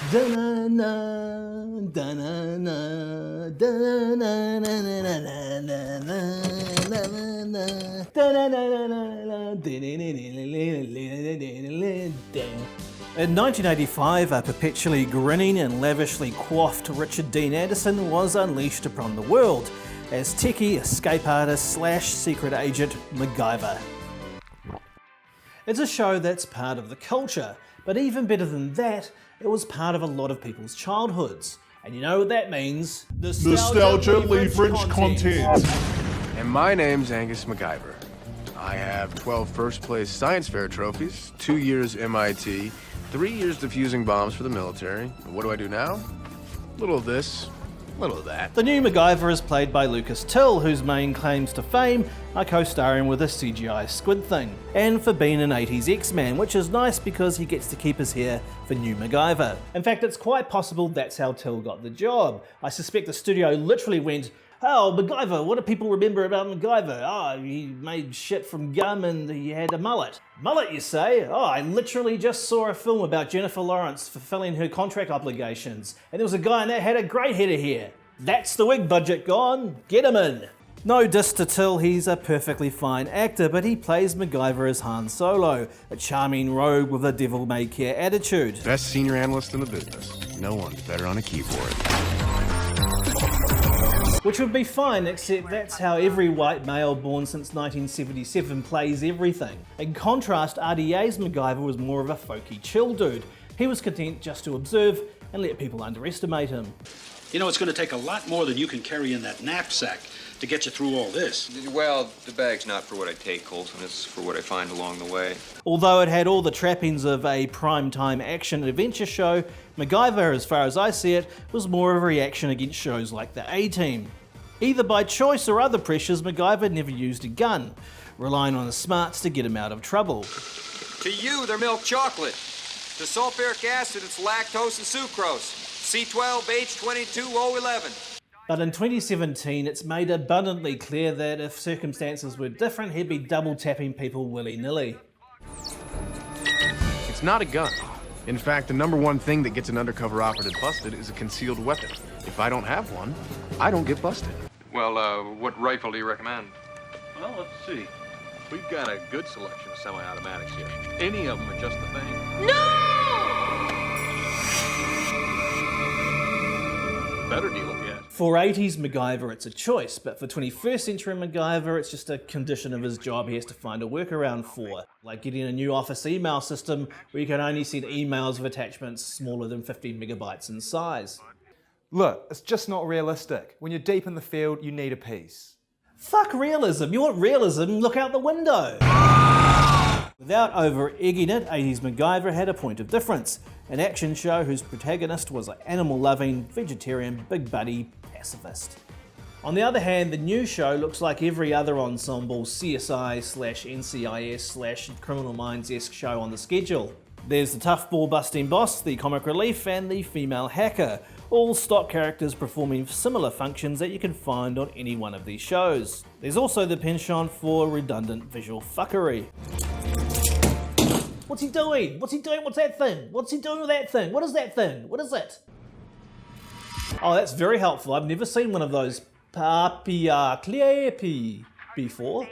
In 1985, a perpetually grinning and lavishly coiffed Richard Dean Anderson was unleashed upon the world as techie escape artist / secret agent Macgyver. It's a show that's part of the culture, but even better than that, it was part of a lot of people's childhoods. And you know what that means? Nostalgia leverage content. And my name's Angus Macgyver. I have 12 first place science fair trophies, 2 years MIT, 3 years defusing bombs for the military. And what do I do now? Little of this, little of that. The new Macgyver is played by Lucas Till, whose main claims to fame are co-starring with a CGI squid thing, and for being an 80s X-Man, which is nice because he gets to keep his hair for new Macgyver. In fact, it's quite possible that's how Till got the job. I suspect the studio literally went, "Oh, Macgyver, what do people remember about Macgyver? Oh, he made shit from gum and he had a mullet." Mullet, you say? Oh, I literally just saw a film about Jennifer Lawrence fulfilling her contract obligations, and there was a guy in that had a great head of hair. That's the wig budget gone. Get him in. No diss to Till, he's a perfectly fine actor, but he plays Macgyver as Han Solo, a charming rogue with a devil-may-care attitude. Best senior analyst in the business. No one's better on a keyboard. Which would be fine, except that's how every white male born since 1977 plays everything. In contrast, RDA's Macgyver was more of a folky chill dude. He was content just to observe and let people underestimate him. You know, it's going to take a lot more than you can carry in that knapsack to get you through all this. Well, the bag's not for what I take, Colson. It's for what I find along the way. Although it had all the trappings of a primetime action adventure show, Macgyver, as far as I see it, was more of a reaction against shows like the A-Team. Either by choice or other pressures, Macgyver never used a gun, relying on the smarts to get him out of trouble. To you, they're milk chocolate. To sulfuric acid, it's lactose and sucrose. C12H22O11. But in 2017, it's made abundantly clear that if circumstances were different, he'd be double-tapping people willy-nilly. It's not a gun. In fact, the #1 thing that gets an undercover operative busted is a concealed weapon. If I don't have one, I don't get busted. Well, what rifle do you recommend? Well, let's see. We've got a good selection of semi-automatics here. Any of them are just the thing. No! Better deal if you ask. For 80s Macgyver, it's a choice, but for 21st century Macgyver, it's just a condition of his job he has to find a workaround for. Like getting a new office email system where you can only send emails with attachments smaller than 15 megabytes in size. Look, it's just not realistic. When you're deep in the field, you need a piece. Fuck realism. You want realism? Look out the window. Without over-egging it, 80s Macgyver had a point of difference. An action show whose protagonist was an animal-loving, vegetarian, big buddy pacifist. On the other hand, the new show looks like every other ensemble CSI/NCIS/Criminal Minds-esque show on the schedule. There's the tough ball-busting boss, the comic relief, and the female hacker, all stock characters performing similar functions that you can find on any one of these shows. There's also the penchant for redundant visual fuckery. What's he doing? What's he doing? What's that thing? What's he doing with that thing? What is that thing? What is it? Oh, that's very helpful. I've never seen one of those papiaclepi before.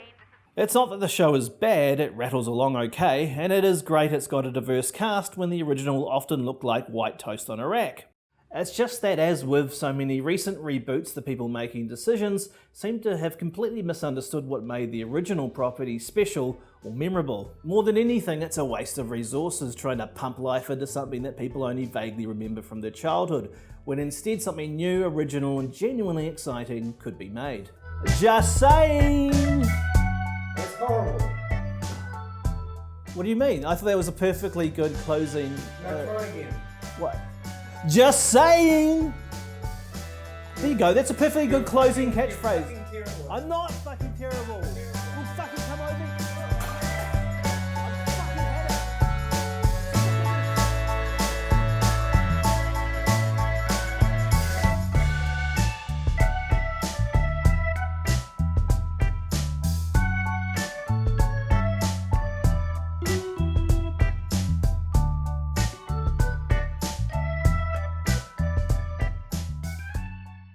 It's not that the show is bad, it rattles along okay, and it is great it's got a diverse cast when the original often looked like white toast on a rack. It's just that, as with so many recent reboots, the people making decisions seem to have completely misunderstood what made the original property special or memorable. More than anything, it's a waste of resources trying to pump life into something that people only vaguely remember from their childhood, when instead something new, original, and genuinely exciting could be made. Just saying! That's horrible. What do you mean? I thought that was a perfectly good closing... No, try again. What? Just saying! There you go, that's a perfectly good closing catchphrase. I'm not fucking...